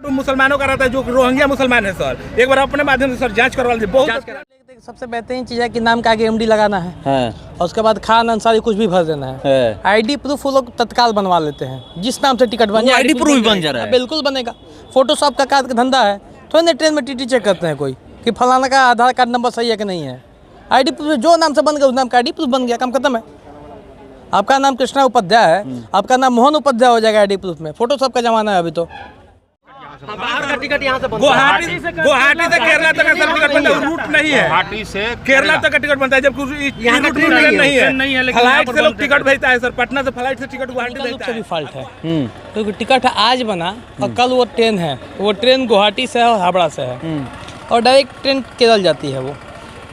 मुसलमानों का रहता है जो रोहिंग्या मुसलमान है सर, एक बार अपने माध्यम से सर जांच करवा लीजिए। बहुत सबसे बेहतरीन चीज़ है कि नाम के आगे एमडी लगाना है और उसके बाद खान अंसारी कुछ भी भर देना है। आईडी प्रूफ वो लोग तत्काल बनवा लेते हैं, जिस नाम से टिकट बन आईडी प्रूफ बन जा रहा है। बिल्कुल बनेगा। फोटोशॉप का कार्ड का धंधा है, थोड़ी ना ट्रेन में टीटी चेक करते हैं कोई कि फलाना का आधार कार्ड नंबर सही है कि नहीं है। आईडी प्रूफ जो नाम से बन गया उस नाम का आईडी प्रूफ बन गया, काम खत्म है। आपका नाम कृष्णा उपाध्याय है, आपका नाम मोहन उपाध्याय हो जाएगा आईडी प्रूफ में। फोटोशॉप का जमाना है अभी तो। बाहर का टिकट यहाँ से गुवाहाटी से केरला तक का सर टिकट बनता है, रूट नहीं है। गुवाहाटी से केरला तक का टिकट बनता है, जबकि यहाँ रूट नहीं है। फ्लाइट से लोग टिकट भेजता है सर, पटना से फ्लाइट से टिकट गुवाहाटी भेजता है। भी फॉल्ट है क्योंकि टिकट आज बना और कल वो ट्रेन है, वो ट्रेन गुवाहाटी से है और हावड़ा से है और डायरेक्ट ट्रेन केरल जाती है वो।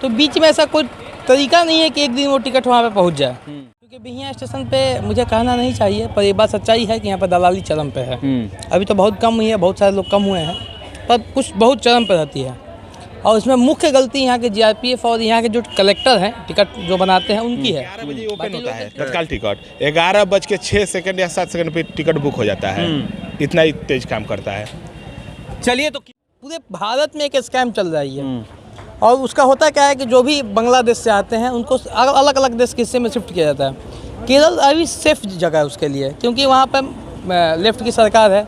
तो बीच में ऐसा कोई तरीका नहीं है कि एक दिन वो टिकट वहाँ पे पहुँच जाए। क्योंकि बिहिया स्टेशन पे मुझे कहना नहीं चाहिए, पर ये बात सच्चाई है कि यहाँ पर दलाली चरम पे है। अभी तो बहुत कम हुई है, बहुत सारे लोग कम हुए हैं, पर कुछ बहुत चरम पे रहती है। और इसमें मुख्य गलती यहाँ के जीआरपीएफ और यहाँ के जो कलेक्टर हैं टिकट जो बनाते हैं उनकी है। 11 बजे ओपन होता है तत्काल टिकट, 11:06 या 7 सेकंड पे टिकट बुक हो जाता है। इतना ही तेज काम करता है। चलिए, तो पूरे भारत में एक स्कैम चल रही है और उसका होता क्या है कि जो भी बांग्लादेश से आते हैं उनको अलग अलग देश के हिस्से में शिफ्ट किया जाता है। केरल अभी सेफ जगह है उसके लिए, क्योंकि वहाँ पर लेफ्ट की सरकार है।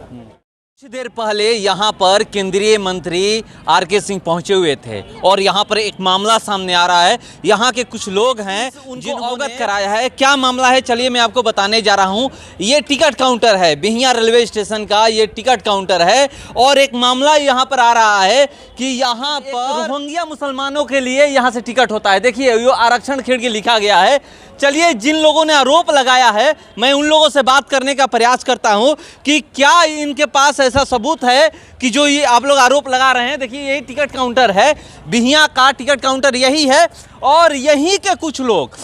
कुछ देर पहले यहाँ पर केंद्रीय मंत्री आरके सिंह पहुंचे हुए थे और यहाँ पर एक मामला सामने आ रहा है। यहाँ के कुछ लोग हैं जिनको अवगत कराया है। क्या मामला है, चलिए मैं आपको बताने जा रहा हूँ। ये टिकट काउंटर है, बिहिया रेलवे स्टेशन का ये टिकट काउंटर है और एक मामला यहाँ पर आ रहा है कि यहाँ पर रोहिंग्या मुसलमानों के लिए यहाँ से टिकट होता है। देखिए, ये आरक्षण खिड़की लिखा गया है। चलिए, जिन लोगों ने आरोप लगाया है मैं उन लोगों से बात करने का प्रयास करता हूं कि क्या इनके पास ऐसा सबूत है कि जो ये आप लोग आरोप लगा रहे हैं। देखिए, यही टिकट काउंटर है, बिहिया का टिकट काउंटर यही है और यहीं के कुछ लोग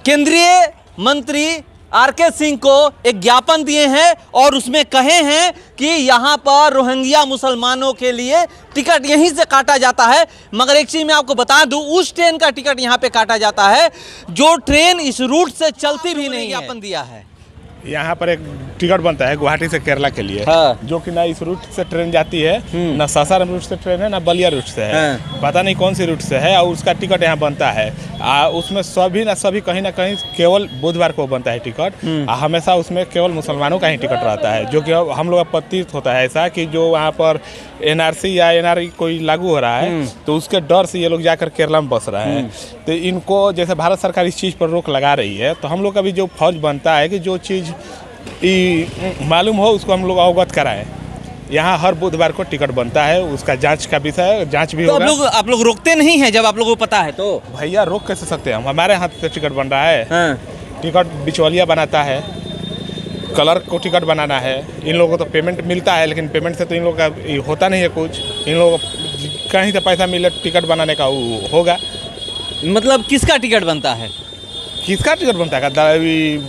केंद्रीय मंत्री आरके सिंह को एक ज्ञापन दिए हैं और उसमें कहे हैं कि यहाँ पर रोहिंग्या मुसलमानों के लिए टिकट यहीं से काटा जाता है। मगर एक चीज़ मैं आपको बता दूं, उस ट्रेन का टिकट यहाँ पे काटा जाता है जो ट्रेन इस रूट से चलती भी नहीं। ज्ञापन दिया है, यहाँ पर एक टिकट बनता है गुवाहाटी से केरला के लिए, जो कि ना इस रूट से ट्रेन जाती है, ना सासाराम रूट से ट्रेन है, ना बलिया रूट से है। पता नहीं कौन सी रूट से है और उसका टिकट यहाँ बनता है। उसमें सभी कहीं ना कहीं केवल बुधवार को बनता है टिकट। हमेशा उसमें केवल मुसलमानों का ही टिकट रहता है, जो कि हम लोग प्रतीत होता है ऐसा कि जो वहाँ पर एनआरसी या एनआरई कोई लागू हो रहा है तो उसके डर से ये लोग जाकर केरला में बस रहे हैं। तो इनको जैसे भारत सरकार इस चीज़ पर रोक लगा रही है, तो हम लोग का भी जो फौज बनता है कि जो चीज़ मालूम हो उसको हम लोग अवगत कराएं। यहाँ हर बुधवार को टिकट बनता है, उसका जांच का विषय है, जांच भी होगा। तो आप लोग रोकते नहीं हैं जब आप लोगों को पता है तो? भैया रोक कैसे सकते हैं हम, हमारे हाथ से टिकट बन रहा है। टिकट बिचौलिया बनाता है, कलर को टिकट बनाना है। इन लोगों को तो पेमेंट मिलता है, लेकिन पेमेंट से तो इन लोगों का होता नहीं है कुछ। इन लोगों को कहीं से पैसा मिले टिकट बनाने का होगा। मतलब किसका टिकट बनता है? किसका टिकट बनता है?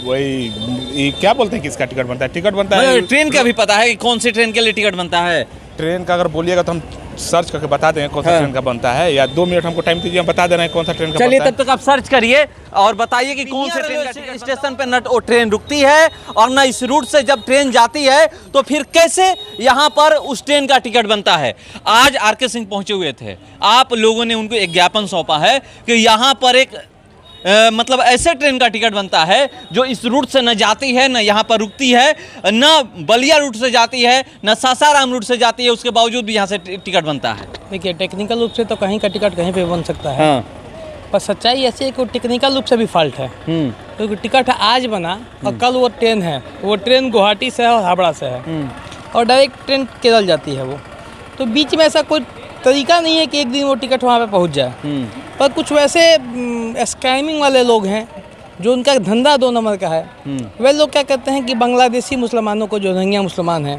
वही क्या बोलते हैं, किसका टिकट बनता है? टिकट बनता है ट्रेन का भी पता है कि कौन सी ट्रेन के लिए टिकट बनता है? ट्रेन का अगर बोलिएगा तो हम सर्च करके बता देंगे कौन सा ट्रेन का बनता है, या 2 मिनट हमको टाइम दीजिए, हम बता देना है कौन सा ट्रेन का बनता है। चलिए, तब तक आप सर्च करिए और बताइए कि कौन से ट्रेन स्टेशन पे नट ट्रेन रुकती है और ना इस रूट से जब ट्रेन जाती है तो फिर कैसे यहाँ पर उस ट्रेन का टिकट बनता है। आज आरके सिंह पहुंचे हुए थे, आप लोगों ने उनको एक ज्ञापन सौंपा है कि यहाँ पर एक मतलब ऐसे ट्रेन का टिकट बनता है जो इस रूट से न जाती है, न यहाँ पर रुकती है, न बलिया रूट से जाती है, न सासाराम रूट से जाती है, उसके बावजूद भी यहाँ से टिकट बनता है। देखिए, टेक्निकल रूप से तो कहीं का टिकट कहीं पे बन सकता है। पर सच्चाई ऐसी है कि टेक्निकल रूप से भी फॉल्ट है। क्योंकि टिकट आज बना और कल वो ट्रेन है, वो ट्रेन गुवाहाटी से है और हावड़ा से है और डायरेक्ट ट्रेन केरल जाती है वो। तो बीच में ऐसा कोई तरीका नहीं है कि एक दिन वो टिकट वहाँ पे पहुँच जाए। पर कुछ वैसे स्कैमिंग वाले लोग हैं जो उनका धंधा 2 नंबर का है। वे लोग क्या करते हैं कि बांग्लादेशी मुसलमानों को, जो रोहिंग्या मुसलमान हैं,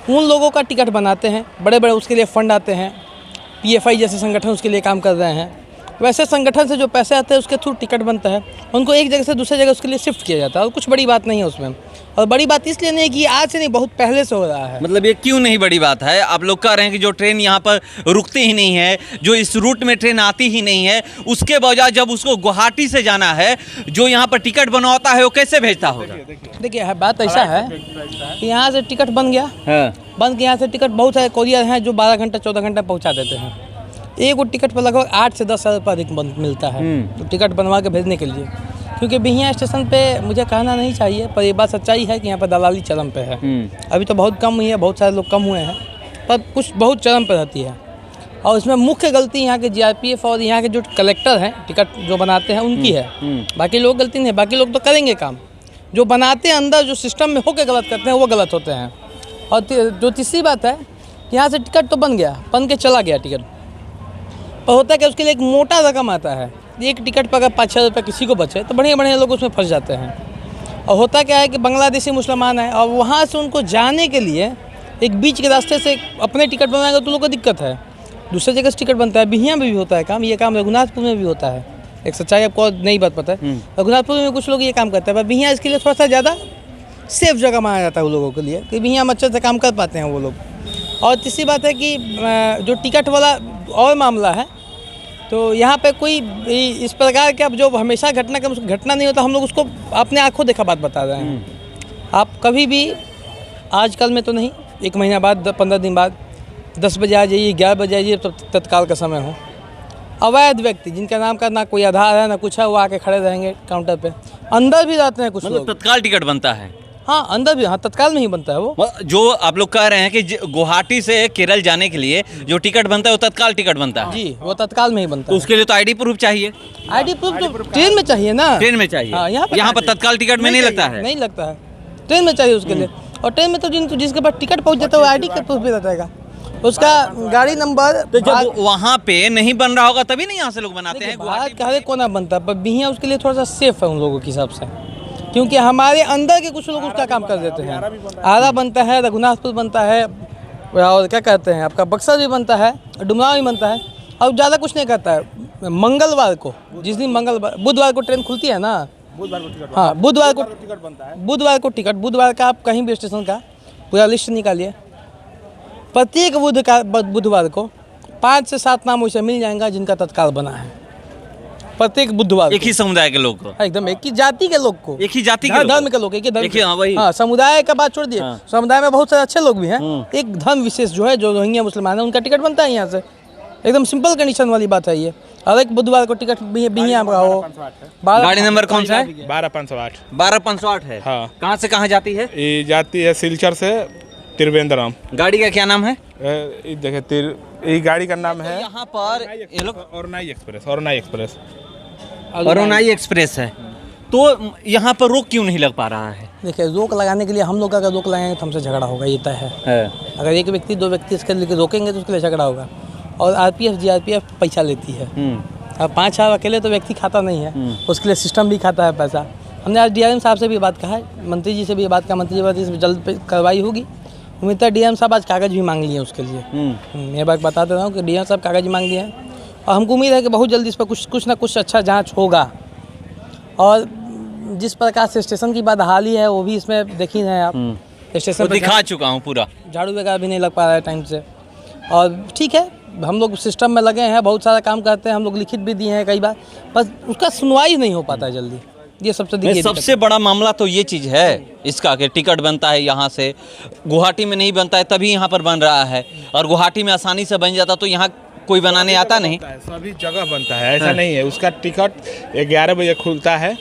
उन लोगों का टिकट बनाते हैं। बड़े बड़े उसके लिए फ़ंड आते हैं, पीएफआई जैसे संगठन उसके लिए काम कर रहे हैं वैसे संगठन से जो पैसे आते हैं उसके थ्रू टिकट बनता है, उनको एक जगह से दूसरी जगह उसके लिए शिफ्ट किया जाता है और कुछ बड़ी बात नहीं है उसमें। और बड़ी बात इसलिए नहीं है कि आज से नहीं, बहुत पहले से हो रहा है। मतलब ये क्यों नहीं बड़ी बात है? आप लोग कह रहे हैं कि जो ट्रेन यहाँ पर रुकती ही नहीं है, जो इस रूट में ट्रेन आती ही नहीं है, उसके बजाय जब उसको गुवाहाटी से जाना है, जो यहाँ पर टिकट बनवाता है वो कैसे भेजता होगा? देखिए बात ऐसा है कि यहाँ से टिकट बन गया, बन के यहाँ से टिकट बहुत सारे कोरियर हैं जो 12 घंटा 14 घंटा पहुँचा देते हैं। एक वो टिकट पर लगभग 8 से 10 हज़ार रुपये अधिक मिलता है तो टिकट बनवा के भेजने के लिए। क्योंकि बिहियाँ स्टेशन पे मुझे कहना नहीं चाहिए, पर ये बात सच्चाई है कि यहाँ पर दलाली चरम पे है। अभी तो बहुत कम हुई है, बहुत सारे लोग कम हुए हैं, पर कुछ बहुत चरम पे रहती है। और इसमें मुख्य गलती यहाँ के जीआरपीएफ और यहाँ के जो कलेक्टर हैं, टिकट जो बनाते हैं, उनकी है। बाकी लोग गलती नहीं है, बाकी लोग तो करेंगे काम। जो बनाते हैं अंदर, जो सिस्टम में होकर गलत करते हैं, वो गलत होते हैं। और जो तीसरी बात है कि यहाँ से टिकट तो बन गया, बन के चला गया टिकट, पर होता है कि उसके लिए एक मोटा रकम आता है। एक टिकट पर अगर 5-6 रुपये किसी को बचे तो बढ़िया बढ़िया लोग उसमें फंस जाते हैं। और होता क्या है कि बांग्लादेशी मुसलमान है और वहाँ से उनको जाने के लिए एक बीच के रास्ते से अपने टिकट बनाएंगे तो लोगों को दिक्कत है। दूसरी जगह से टिकट बनता है, बिहियाँ में भी होता है काम, ये काम रघुनाथपुर में भी होता है। एक सच्चाई आपको नहीं बात पता है, रघुनाथपुर में कुछ लोग ये काम करते हैं, पर बिहियाँ इसके लिए थोड़ा सा ज़्यादा सेफ जगह माना जाता है उन लोगों के लिए कि बिहियाँ में अच्छे से काम कर पाते हैं वो लोग। और तीसरी बात है कि जो टिकट वाला और मामला है, तो यहाँ पे कोई इस प्रकार के अब जो हमेशा घटना नहीं होता, हम लोग उसको अपने आंखों देखा बात बता रहे हैं। आप कभी भी आजकल में तो नहीं, 1 महीना बाद 15 दिन बाद 10 बजे आ जाइए, 11 बजे आ जाइए, तो तत्काल का समय हो, अवैध व्यक्ति जिनका नाम का ना कोई आधार है ना कुछ है, वो आके खड़े रहेंगे काउंटर पे। अंदर भी जाते हैं कुछ लोग। तत्काल टिकट बनता है? हाँ अंदर भी, हाँ तत्काल में ही बनता है वो। जो आप लोग कह रहे हैं कि गुवाहाटी से केरल जाने के लिए जो टिकट बनता है वो तत्काल टिकट बनता है? जी, वो तत्काल में ही बनता तो है। उसके लिए तो आईडी प्रूफ चाहिए? आईडी प्रूफ तो ट्रेन में चाहिए ना। ट्रेन में चाहिए? हाँ, यहाँ पर तत्काल टिकट में नहीं लगता है? नहीं लगता है, ट्रेन में चाहिए उसके लिए। और ट्रेन में तो जिसके पास टिकट पहुँच जाता है वो आईडी का प्रूफ भी रहता, उसका गाड़ी नंबर। तो जब वहाँ पे नहीं बन रहा होगा तभी नहीं यहाँ से लोग बनाते हैं? बाहर का को ना बनता, पर बिहियाँ उसके लिए थोड़ा सा सेफ है उन लोगों के हिसाब से, क्योंकि हमारे अंदर के कुछ लोग उसका काम कर देते हैं। आरा बनता है, रघुनाथपुर बनता है, और क्या कहते हैं आपका बक्सर भी बनता है, डुमराव भी बनता है। और ज़्यादा कुछ नहीं करता है। मंगलवार को, जिस दिन बुधवार को ट्रेन खुलती है ना, हाँ बुधवार को टिकट बनता है। बुधवार का आप कहीं भी स्टेशन का पूरा लिस्ट निकालिए, प्रत्येक बुधवार को 5 से 7 नाम वैसे मिल जाएगा जिनका तत्काल बना है। प्रत्येक बुधवार एक ही समुदाय के लोग को, एकदम एक ही जाति के लोग को, एक ही जाति के धर्म के लोग, एक ही धर्म। हाँ, समुदाय का बात छोड़ दिए, समुदाय में बहुत सारे अच्छे लोग भी हैं। एक धर्म विशेष जो है, जो रोहिंग्या मुसलमान है, उनका टिकट बनता है यहाँ से। एकदम सिंपल कंडीशन वाली बात है ये। और एक बुधवार को टिकट बिहियाँ का हो। गाड़ी नंबर कौन सा है? 12508। 12508 है। हाँ। कहाँ से कहाँ जाती है? ये जाती है सिलचर से त्रिवेंद्रम। गाड़ी का क्या नाम है? देखिए ये गाड़ी का नाम है यहाँ पर ये लोग औरनाई एक्सप्रेस है। तो यहाँ पर रोक क्यों नहीं लग पा रहा है? देखिए रोक लगाने के लिए हम लोग अगर रोक लगाएंगे तो हमसे झगड़ा होगा, ये तय है। अगर एक व्यक्ति 2 व्यक्ति इसके लिए रोकेंगे तो उसके लिए झगड़ा होगा। और आरपीएफ जीआरपीएफ पैसा लेती है। अब 5 अकेले तो व्यक्ति खाता नहीं है, उसके लिए सिस्टम भी खाता है पैसा। हमने आज डीआरएम साहब से भी बात कहा है, मंत्री जी से भी बात कहा, मंत्री जी से जल्द कार्रवाई होगी। उम्मीद है डीएम साहब आज कागज़ भी मांग लिए उसके लिए। मैं बात बता दे रहा हूँ कि डीएम साहब कागज़ मांग लिए हैं और हमको उम्मीद है कि बहुत जल्दी इस पर कुछ ना कुछ अच्छा जांच होगा। और जिस प्रकार से स्टेशन की बदहाली है वो भी इसमें देख ही रहे हैं आप। स्टेशन तो दिखा चुका हूँ पूरा, झाड़ू वगैरह भी नहीं लग पा रहा है टाइम से। और ठीक है, हम लोग सिस्टम में लगे हैं, बहुत सारा काम करते हैं, हम लोग लिखित भी दिए हैं कई बार, बस उसका सुनवाई नहीं हो पाता है जल्दी। ये सबसे बड़ा मामला तो ये चीज़ है इसका कि टिकट बनता है यहाँ से, गुवाहाटी में नहीं बनता है तभी यहाँ पर बन रहा है। और गुवाहाटी में आसानी से बन जाता तो यहाँ कोई बनाने आता नहीं। सभी जगह बनता है, ऐसा नहीं है। उसका टिकट 11 बजे खुलता है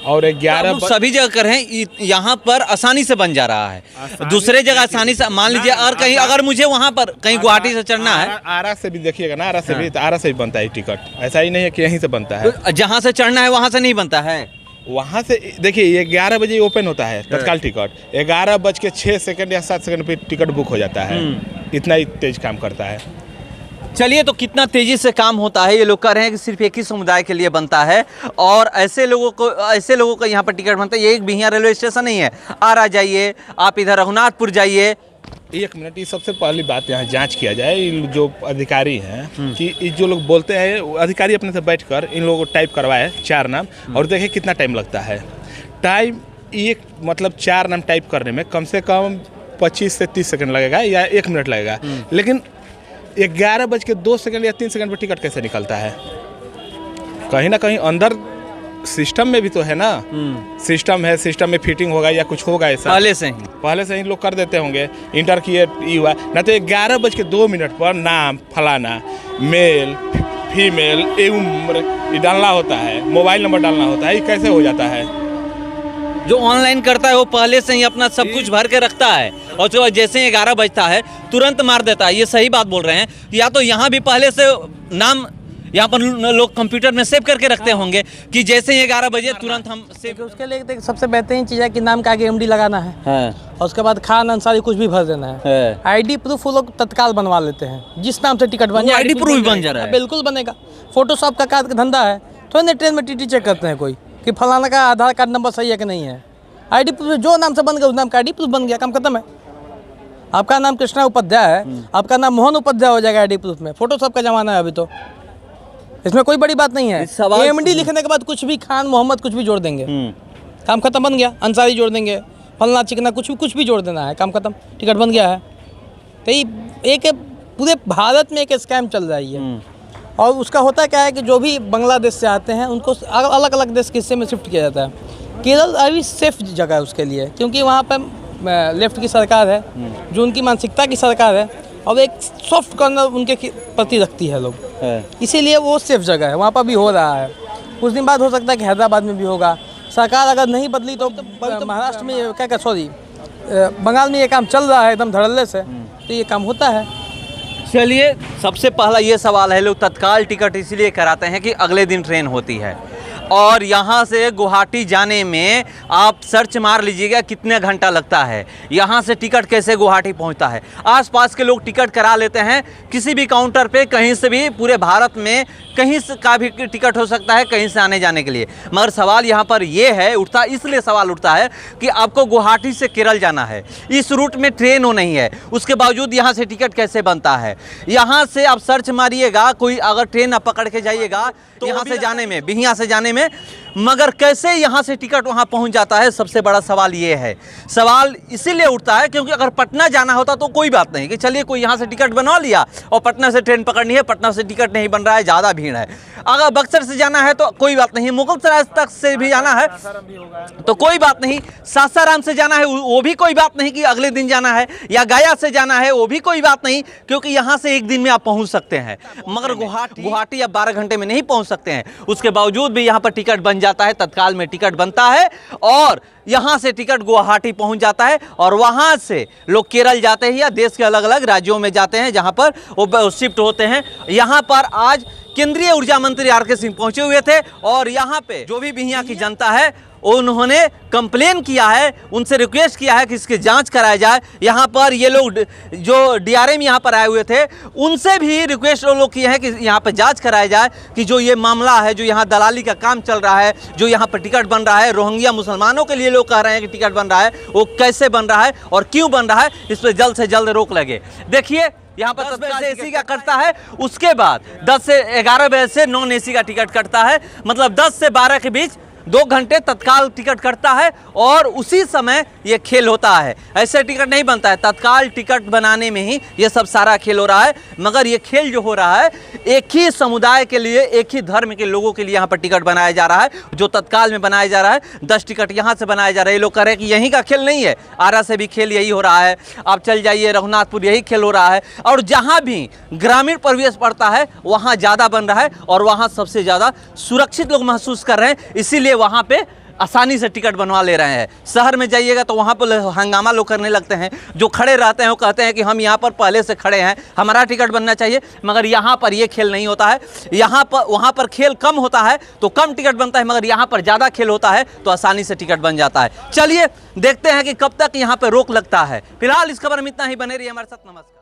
और 11 सभी जगह कर हैं, यहाँ पर आसानी से बन जा रहा है। दूसरे जगह आसानी से, मान लीजिए और कहीं अगर मुझे वहाँ पर कहीं गुवाहाटी से चढ़ना है, आरा से भी देखिएगा ना, आरा से भी, आरा से भी बनता है टिकट। ऐसा ही नहीं है कि यहीं से बनता है। जहाँ से चढ़ना है वहाँ से नहीं बनता है। वहाँ से देखिए 11 बजे ओपन होता है तत्काल टिकट, 11:06 या 7 सेकंड पे टिकट बुक हो जाता है। इतना ही तेज काम करता है। चलिए, तो कितना तेजी से काम होता है। ये लोग कह रहे हैं कि सिर्फ एक ही समुदाय के लिए बनता है और ऐसे लोगों को यहाँ पर टिकट बनता है। ये एक बिहियाँ रेलवे स्टेशन नहीं है। आरा जाइए, आप इधर रघुनाथपुर जाइए, एक मिनट, ये सबसे पहली बात यहाँ जांच किया जाए, ये जो अधिकारी हैं कि ये जो लोग बोलते हैं, अधिकारी अपने से बैठकर इन लोगों को टाइप करवाए 4 नाम और देखें कितना टाइम लगता है। टाइम एक मतलब 4 नाम टाइप करने में कम से कम 25 से 30 सेकंड लगेगा या 1 मिनट लगेगा, लेकिन 11:02 या 3 सेकंड पर टिकट कैसे निकलता है? कहीं ना कहीं अंदर सिस्टम में भी तो है ना, सिस्टम है, सिस्टम में फिटिंग होगा या कुछ होगा ऐसा पहले से ही लोग कर देते होंगे। इंटर किए हुआ ना, तो 11:02 पर नाम फलाना, मेल फीमेल उम्र ये डालना होता है, मोबाइल नंबर डालना होता है, ये कैसे हो जाता है? जो ऑनलाइन करता है वो पहले से ही अपना सब कुछ भर के रखता है और जो जैसे ही 11 बजता है तुरंत मार देता है। ये सही बात बोल रहे हैं। या तो यहाँ भी पहले से नाम यहाँ पर लोग कंप्यूटर में सेव करके रखते होंगे कि जैसे ही 11 बजे तुरंत हम सेव। उसके लिए देख सबसे बेहतरीन चीज़ है कि नाम का आगे MD लगाना है और उसके बाद खान अंसारी कुछ भी भर देना है। ID प्रूफ वो लोग तत्काल बनवा लेते हैं, जिस नाम से टिकट बन जाए ID प्रूफ बन जा रहा है। बिल्कुल बनेगा। फोटोशॉप का कार्ड का धंधा है, थोड़ी ना ट्रेन में TT चेक करते हैं कोई कि फलाना का आधार कार्ड नंबर सही है कि नहीं है। ID प्रूफ जो नाम से बन गया उस नाम का ID प्रूफ बन गया, काम खत्म है। आपका नाम कृष्णा उपाध्याय है, आपका नाम मोहन उपाध्याय हो जाएगा ID प्रूफ में। फोटोशॉप का जमाना है अभी तो, इसमें कोई बड़ी बात नहीं है। MD लिखने के बाद कुछ भी खान मोहम्मद कुछ भी जोड़ देंगे, काम खत्म, बन गया। अंसारी जोड़ देंगे, फलना चिकना कुछ भी जोड़ देना है, काम खत्म, टिकट बन गया है। तो ये एक पूरे भारत में एक स्कैम चल रही है। और उसका होता क्या है कि जो भी बांग्लादेश से आते हैं उनको अलग अलग देश के हिस्से में शिफ्ट किया जाता है। केरल अभी सेफ जगह है उसके लिए, क्योंकि वहाँ पर लेफ्ट की सरकार है, जो उनकी मानसिकता की सरकार है और एक सॉफ्ट कॉर्नर उनके प्रति रखती है लोग, इसीलिए वो सेफ जगह है। वहाँ पर भी हो रहा है, कुछ दिन बाद हो सकता है कि हैदराबाद में भी होगा। सरकार अगर नहीं बदली तो महाराष्ट्र में बंगाल में ये काम चल रहा है एकदम धड़ल्ले से, तो ये काम होता है। चलिए, सबसे पहला ये सवाल है, लोग तत्काल टिकट इसलिए कराते हैं कि अगले दिन ट्रेन होती है और यहाँ से गुवाहाटी जाने में आप सर्च मार लीजिएगा कितने घंटा लगता है। यहाँ से टिकट कैसे गुवाहाटी पहुँचता है। आसपास के लोग टिकट करा लेते हैं किसी भी काउंटर पे, कहीं से भी, पूरे भारत में कहीं से का भी टिकट हो सकता है कहीं से आने जाने के लिए। मगर सवाल यहाँ पर ये है उठता, इसलिए सवाल उठता है कि आपको गुवाहाटी से केरल जाना है, इस रूट में ट्रेन हो नहीं है, उसके बावजूद यहाँ से टिकट कैसे बनता है। यहाँ से आप सर्च मारिएगा, कोई अगर ट्रेन आप पकड़ के जाइएगा तो यहाँ से जाने में, बिहिया से जाने में, मगर कैसे यहाँ से टिकट वहाँ पहुँच जाता है, सबसे बड़ा सवाल ये है। सवाल इसीलिए उठता है क्योंकि अगर पटना जाना होता तो कोई बात नहीं कि चलिए कोई यहाँ से टिकट बनवा लिया और पटना से ट्रेन पकड़नी है, पटना से टिकट नहीं बन रहा है, ज़्यादा भीड़ है। अगर बक्सर से जाना है तो कोई बात नहीं, मुगलसराय तक से भी जाना है तो कोई बात नहीं, सासाराम से जाना है वो भी कोई बात नहीं कि अगले दिन जाना है, या गया से जाना है वो भी कोई बात नहीं, क्योंकि यहाँ से एक दिन में आप पहुँच सकते हैं। मगर गुवाहाटी आप 12 घंटे में नहीं पहुँच सकते हैं। उसके बावजूद भी यहाँ पर टिकट बन जाता है, तत्काल में टिकट बनता है और यहाँ से टिकट गुवाहाटी पहुँच जाता है और वहाँ से लोग केरल जाते हैं या देश के अलग अलग राज्यों में जाते हैं जहाँ पर वो शिफ्ट होते हैं। यहाँ पर आज केंद्रीय ऊर्जा मंत्री आर के सिंह पहुंचे हुए थे और यहाँ पे जो भी बिहिया की जनता है उन्होंने कंप्लेन किया है, उनसे रिक्वेस्ट किया है कि इसकी जांच कराया जाए। यहाँ पर ये लोग जो DRM यहाँ पर आए हुए थे उनसे भी रिक्वेस्ट लोग किए हैं कि यहाँ पर जांच कराया जाए कि जो ये मामला है, जो यहाँ दलाली का काम चल रहा है, जो यहाँ पर टिकट बन रहा है, रोहिंग्या मुसलमानों के लिए लोग कह रहे हैं कि टिकट बन रहा है, वो कैसे बन रहा है और क्यों बन रहा है, इस पर जल्द से जल्द रोक लगे। देखिए, यहाँ पर 10 बजे से AC का कटता है, उसके बाद 10 से 11 बजे से नॉन AC का टिकट कटता है, मतलब 10 से 12 के बीच 2 घंटे तत्काल टिकट कटता है और उसी समय ये खेल होता है। ऐसे टिकट नहीं बनता है, तत्काल टिकट बनाने में ही ये सब सारा खेल हो रहा है। मगर ये खेल जो हो रहा है एक ही समुदाय के लिए, एक ही धर्म के लोगों के लिए यहाँ पर टिकट बनाया जा रहा है, जो तत्काल में बनाया जा रहा है। 10 टिकट यहाँ से बनाया जा रहा है। ये लोग कह रहे हैं कि यहीं का खेल नहीं है, आरा से भी खेल यही हो रहा है, आप चल जाइए रघुनाथपुर, यही खेल हो रहा है। और जहाँ भी ग्रामीण परिवेश पड़ता है वहाँ ज़्यादा बन रहा है और वहाँ सबसे ज़्यादा सुरक्षित लोग महसूस कर रहे हैं, इसीलिए वहाँ पे आसानी से टिकट बनवा ले रहे हैं। शहर में जाइएगा तो वहाँ पर हंगामा लोग करने लगते हैं, जो खड़े रहते हैं वो कहते हैं कि हम यहाँ पर पहले से खड़े हैं, हमारा टिकट बनना चाहिए। मगर यहाँ पर ये खेल नहीं होता है। यहाँ पर, वहाँ पर खेल कम होता है तो कम टिकट बनता है, मगर यहाँ पर ज़्यादा खेल होता है तो आसानी से टिकट बन जाता है। चलिए देखते हैं कि कब तक यहाँ पर रोक लगता है। फिलहाल इस खबर में इतना ही, बने रहिए हमारे साथ। नमस्कार।